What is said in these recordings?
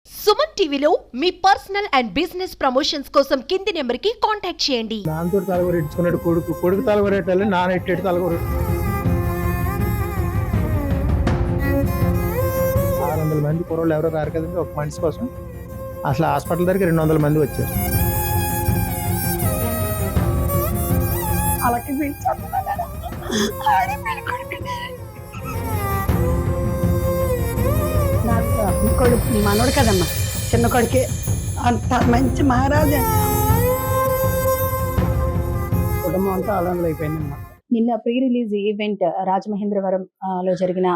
సుమన్ టీవీలో మీ personal and business promotions కోసం కింది నెంబర్కి కాంటాక్ట్ చేయండి. నాన్నతో తలగొరెట్టుకున్నాడు కొడుకు తలగొరేటాలి నాన్న ఎట్టేటి తలగొరు 600 మంది కుర్రోళ్ళు ఎవరో రారు కదండి ఒక మనిషి కోసం. అసలు హాస్పిటల్ దగ్గరికి 200 మంది వచ్చారు. అలాగే కొడుకు మనోడు కదమ్మా, చిన్న కొడుకే అంత మంచి మహారాజా. కుటుంబం అంతా ఆనందం అయిపోయిందమ్మా. నిన్న ప్రీ రిలీజ్ ఈవెంట్ రాజమహేంద్రవరం లో జరిగిన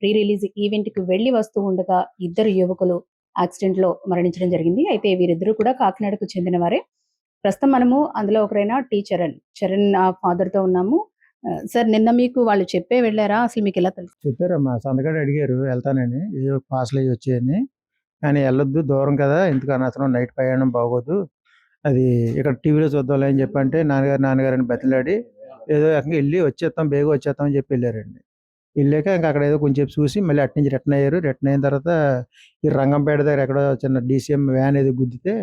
ప్రీ రిలీజ్ ఈవెంట్ కి వెళ్లి వస్తూ ఉండగా ఇద్దరు యువకులు యాక్సిడెంట్ లో మరణించడం జరిగింది. అయితే వీరిద్దరూ కూడా కాకినాడకు చెందిన వారే. ప్రస్తుతం మనము అందులో ఒకరైనా చరణ్ ఫాదర్ తో ఉన్నాము. సార్, నిన్న మీకు వాళ్ళు చెప్పే వెళ్ళారా? అసలు మీకు ఎలా తెలుసు? చెప్పారమ్మా, సంతకాడు అడిగారు వెళ్తానని, ఏదో పాస్లు అవి వచ్చాయని. కానీ వెళ్ళొద్దు, దూరం కదా, ఎందుకు అనవసరం, నైట్ ప్రయాణం బాగోదు, అది ఇక్కడ టీవీలో చూద్దాంలే అని చెప్పంటే నాన్నగారు అని బతిలాడి ఏదో రకంగా వెళ్ళి వచ్చేస్తాం, బేగ వచ్చేస్తాం అని చెప్పి వెళ్ళారండి. వెళ్ళాక ఇంకా అక్కడ ఏదో కొంచెం చూసి మళ్ళీ అటు నుంచి రిటర్న్ అయ్యారు. రిటర్న్ అయిన తర్వాత ఈ రంగంపేట దగ్గర ఎక్కడో చిన్న డీసీఎం వ్యాన్ ఏదో గుద్దితే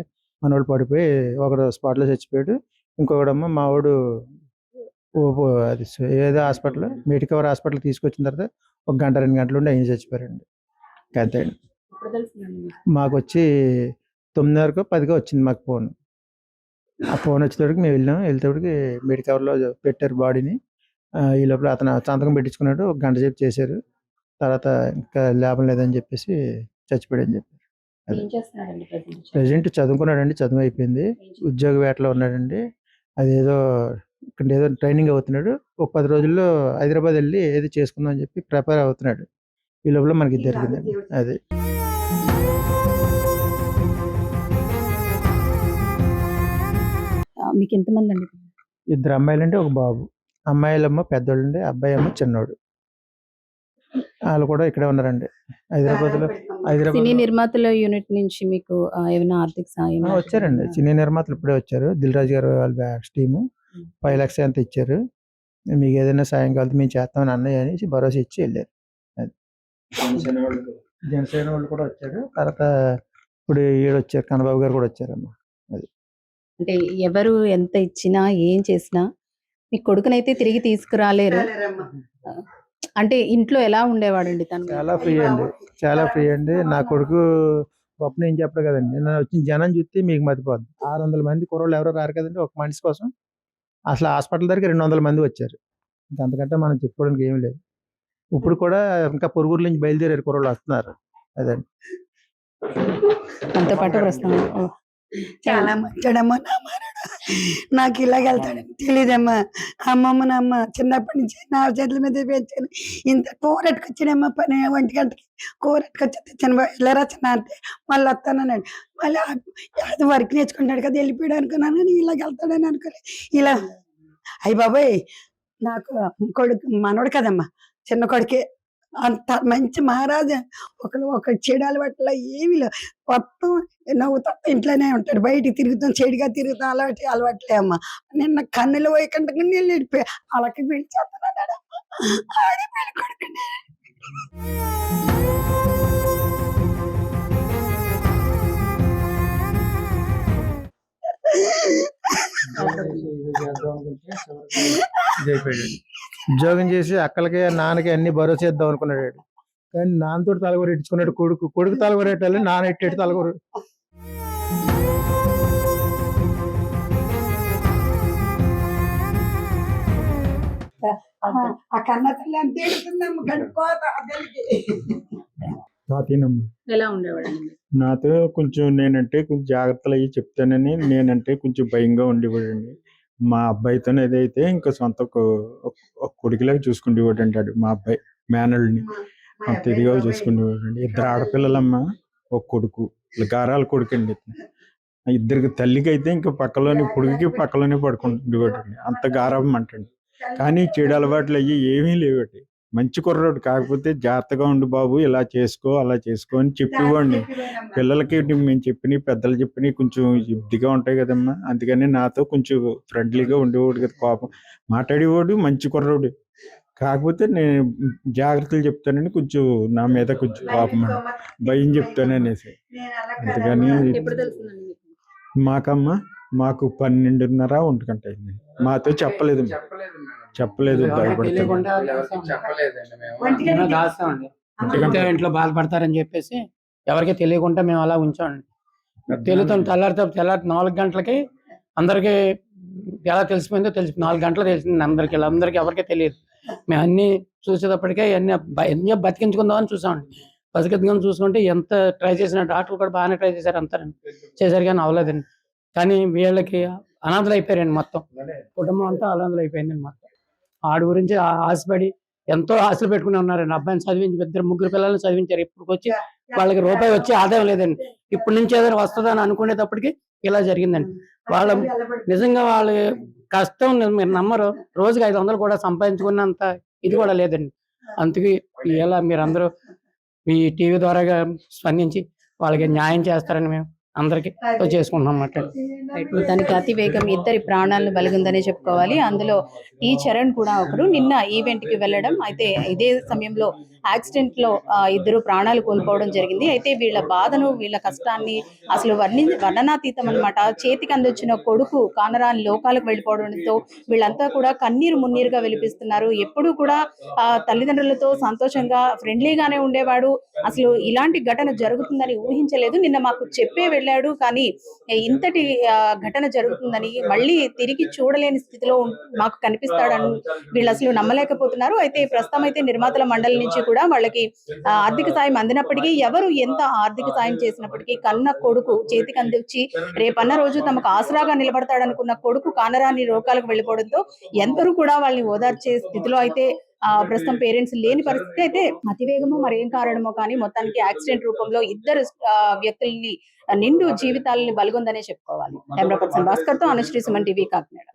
మనోడు పడిపోయి ఒకడు స్పాట్లో చచ్చిపోయాడు. ఇంకొకడమ్మ మావాడు అది ఏదో హాస్పిటల్, మెడికవర్ హాస్పిటల్ తీసుకొచ్చిన తర్వాత 1 గంట 2 గంటలు ఉండి ఆయన చచ్చిపోయారండి. అంతే అండి. మాకు వచ్చి 9:30కో 10కో వచ్చింది మాకు ఫోన్. ఆ ఫోన్ వచ్చేటప్పటికి మేము వెళ్ళాం. వెళ్తేప్పటికి మెడికవర్లో పెట్టారు బాడీని. ఈ లోపల అతను సంతకం పెట్టించుకున్నాడు. 1 గంట సేపు చేశారు. తర్వాత ఇంకా లాభం లేదని చెప్పేసి చచ్చిపోయాడని చెప్పారు. ప్రజెంట్ చదువుకున్నాడండి, చదువు అయిపోయింది, ఉద్యోగ వేటలో ఉన్నాడండి. అదేదో ఇక్కడ ఏదో ట్రైనింగ్ అవుతున్నాడు. ఒక 10 రోజుల్లో హైదరాబాద్ వెళ్ళి ఏదో చేసుకుందాం అని చెప్పి ప్రిపేర్ అవుతున్నాడు. ఈ లోపల మనకి జరిగిందండి అది. మీకు ఎంతమంది అండి? 2 అమ్మాయిలండి, ఒక బాబు. అమ్మాయిలమ్మ పెద్దోళ్ళండి, అబ్బాయి అమ్మ చిన్నోడు. వాళ్ళు కూడా ఇక్కడే ఉన్నారండి హైదరాబాద్లో. సినీ నిర్మాతల యూనిట్ నుంచి మీకు ఏమైనా ఆర్థిక సాయం వచ్చారండి. సినీ నిర్మాతలు ఇప్పుడే వచ్చారు. దిల్ రాజు గారు వాళ్ళ బ్యాక్స్ టీము 5 లక్షలు ఎంత ఇచ్చారు. మీకు ఏదైనా సాయం కలిసి మేము చేస్తామని అన్నయ్య అనేసి భరోసా ఇచ్చి వెళ్ళారు. అది జనసేన వాళ్ళు కూడా వచ్చారు. తర్వాత ఇప్పుడు వచ్చారు, కన్నబాబు గారు కూడా వచ్చారమ్మా. అది అంటే ఎవరు ఎంత ఇచ్చినా ఏం చేసినా మీ కొడుకునైతే తిరిగి తీసుకురాలేరు. అంటే ఇంట్లో ఎలా ఉండేవాడండి తను? చాలా ఫ్రీ అండి, చాలా ఫ్రీ అండి. నా కొడుకు గొప్ప నేను చెప్పడు కదండి. నేను వచ్చిన జనం చూస్తే మీకు మతిపోద్ది. 600 మంది కుర్రోళ్ళు ఎవరో రారు కదండి ఒక మనిషి కోసం. అసలు హాస్పిటల్ దగ్గరికి 200 మంది వచ్చారు. అంతకంటే మనం చెప్పుకోవడానికి ఏమీ లేదు. ఇప్పుడు కూడా ఇంకా పొరుగురు నుంచి బయలుదేరారు కుర్రోళ్ళు వస్తున్నారు. అదండి. మనతో పాటు ప్రస్తుతం చాలా మంచాడమ్మా నా మనడు. నాకు ఇలాగ వెళ్తాడని తెలీదమ్మా. అమ్మమ్మ చిన్నప్పటి నుంచి నా చేతుల మీద పెంచాను. ఇంత కూరట్టుకొచ్చానమ్మా, 1 గంటకి కూరట్టుకొచ్చి తెచ్చాను. వెళ్ళరా చిన్న అంటే మళ్ళీ వస్తానన్నాడు. మళ్ళీ అది వర్క్ నేర్చుకుంటాడు కదా, వెళ్ళిపోయాడు అనుకున్నాను. కానీ ఇలాగ వెళ్తాడని అనుకోలేదు. ఇలా అయ్యి బాబాయ్, నాకు కొడుకు మనోడు కదమ్మా, చిన్న కొడుకే అంత మంచి మహారాజా. ఒక చెడు అలవాట్ల ఏమి లేవు. మొత్తం నవ్వుతా ఇంట్లోనే ఉంటాడు. బయటికి తిరుగుతాం, చెడుగా తిరుగుతాం, అలవాట్లే అమ్మా. నిన్న కన్నులు పోయకుండా నీళ్ళు వెళ్ళిపోయా. అలాగే పెళ్లి చేస్తున్నాడు ఆడే పెళ్లి కొడుకునే. ఉద్యోగం చేసి అక్కలకి నాన్నకి అన్ని భరోసా ఇద్దాం అనుకున్నాడు. కానీ నాన్నతో తలగొరెట్టుకున్నాడు. కొడుకు తలగొరేటాలి నాన్న ఎట్టేటి తలగొరు. ఆ కన్న తల్లి అంతే ఎడుతుందమ్మ గడుపుకోత. ఎలా ఉండేవాడండి? నాతో కొంచెం నేనంటే కొంచెం జాగ్రత్తలు అయ్యి చెప్తానని, నేనంటే కొంచెం భయంగా ఉండేవాడండి. మా అబ్బాయితో ఏదైతే ఇంకా సొంత ఒక కొడుకులాగా చూసుకునేవాడు అంటాడు. మా అబ్బాయి మేనల్ని అంత ఇదిగా చూసుకునేవాడండి. 2 ఆడపిల్లలమ్మ, ఒక కొడుకు, గారాల కొడుకు అండి. ఇద్దరికి తల్లికి అయితే ఇంకా పొడుగుకి పక్కలోనే పడుకుంటుండేవాడు అండి. అంత గారాబం అంటండి. కానీ చెడు అలవాట్లు అయ్యి ఏమీ లేవండి. మంచి కుర్రాడు, కాకపోతే జాగ్రత్తగా ఉండు బాబు, ఇలా చేసుకో అలా చేసుకో అని చెప్పేవాడిని. పిల్లలకి మేము చెప్పినవి, పెద్దలు చెప్పినవి కొంచెం ఇదిగా ఉంటాయి కదమ్మా. అందుకని నాతో కొంచెం ఫ్రెండ్లీగా ఉండేవాడు కదా. కోపం మాట్లాడేవాడు, మంచి కుర్రాడు. కాకపోతే నేను జాగ్రత్తలు చెప్తానని కొంచెం నా మీద కొంచెం పాపం భయం చెప్తాననేసి. అందుకని ఎప్పుడు తెలుస్తుందండి మీకు? మాకమ్మ మాకు 12:30 1 గంట అయింది. మాతో చెప్పలేదు భయపడతాను. తెలియకుండా దాస్తామండి. ఇంట్లో ఇంట్లో బాధపడతారని చెప్పేసి ఎవరికి తెలియకుండా మేము అలా ఉంచామండి. తెలుతాం తెల్లారి 4 గంటలకి అందరికి ఎలా తెలిసిపోయిందో 4 గంటలు తెలిసింది అందరికి ఎవరికి తెలియదు. మేము అన్ని చూసేటప్పటికే అన్ని బతికించుకుందామని చూసామండి. బతికించుకొని చూసుకుంటే ఎంత ట్రై చేసిన డాక్టర్లు కూడా బాగానే ట్రై చేశారు, చేశారు కానీ అవ్వలేదండి. కానీ వీళ్ళకి అనాథలు అయిపోయారండి, మొత్తం కుటుంబం అంతా అనాథలు అయిపోయిందండి మొత్తం. ఆడి గురించి ఆశపడి ఎంతో ఆశలు పెట్టుకుని ఉన్నారండి. అబ్బాయిని చదివించి 2 పిల్లల్ని చదివించారు. ఇప్పుడు వచ్చి వాళ్ళకి రూపాయి వచ్చి ఆదాయం లేదండి. ఇప్పటి నుంచి ఏదైనా వస్తుందని అనుకునేటప్పటికి ఇలా జరిగిందండి. వాళ్ళ నిజంగా వాళ్ళ కష్టం మీరు నమ్మరు, రోజుకి 500 కూడా సంపాదించుకున్నంత ఇది కూడా లేదండి. అందుకే ఇలా మీరందరూ ఈ టీవీ ద్వారా స్పందించి వాళ్ళకి న్యాయం చేస్తారని మేము అందరికి చేసుకుంటున్నాం అన్నమాట. దానికి అతి వేగం ఇద్దరి ప్రాణాలను బలిగుందనే చెప్పుకోవాలి. అందులో ఈ చరణ్ కూడా ఒకరు. నిన్న ఈవెంట్ కి వెళ్ళడం, అయితే ఇదే సమయంలో యాక్సిడెంట్ లో ఇద్దరు ప్రాణాలు కోల్పోవడం జరిగింది. అయితే వీళ్ళ బాధను, వీళ్ళ కష్టాన్ని అసలు వర్ణనాతీతం అన్నమాట. చేతికి అందొచ్చిన కొడుకు కానరాని లోకాలకు వెళ్ళిపోవడంతో వీళ్ళంతా కూడా కన్నీరు మున్నీరుగా వెలిపిస్తున్నారు. ఎప్పుడు కూడా తల్లిదండ్రులతో సంతోషంగా ఫ్రెండ్లీగానే ఉండేవాడు. అసలు ఇలాంటి ఘటన జరుగుతుందని ఊహించలేదు. నిన్న మాకు చెప్పే వెళ్ళాడు, కానీ ఇంతటి ఘటన జరుగుతుందని మళ్ళీ తిరిగి చూడలేని స్థితిలో మాకు కనిపిస్తాడని వీళ్ళు అసలు నమ్మలేకపోతున్నారు. అయితే ప్రస్తుతం అయితే నిర్మాతల మండలి నుంచి కూడా వాళ్ళకి ఆర్థిక సాయం అందినప్పటికీ, ఎవరు ఎంత ఆర్థిక సాయం చేసినప్పటికీ కన్న కొడుకు చేతికి అందించి రేపన్న రోజు తమకు ఆసరాగా నిలబడతాడనుకున్న కొడుకు కానరాని రోగాలకు వెళ్ళిపోవడంతో ఎందరూ కూడా వాళ్ళని ఓదార్చే స్థితిలో అయితే ప్రస్తుతం పేరెంట్స్ లేని పరిస్థితి. అయితే అతివేగమో మరేం కారణమో కానీ మొత్తానికి యాక్సిడెంట్ రూపంలో ఇద్దరు వ్యక్తుల్ని నిండు జీవితాలని బలిగొందనే చెప్పుకోవాలి. కెమెరా పర్సన్ భాస్కర్ తో అనుశ్రీ, సుమన్ టీవీ, కాకినాడ.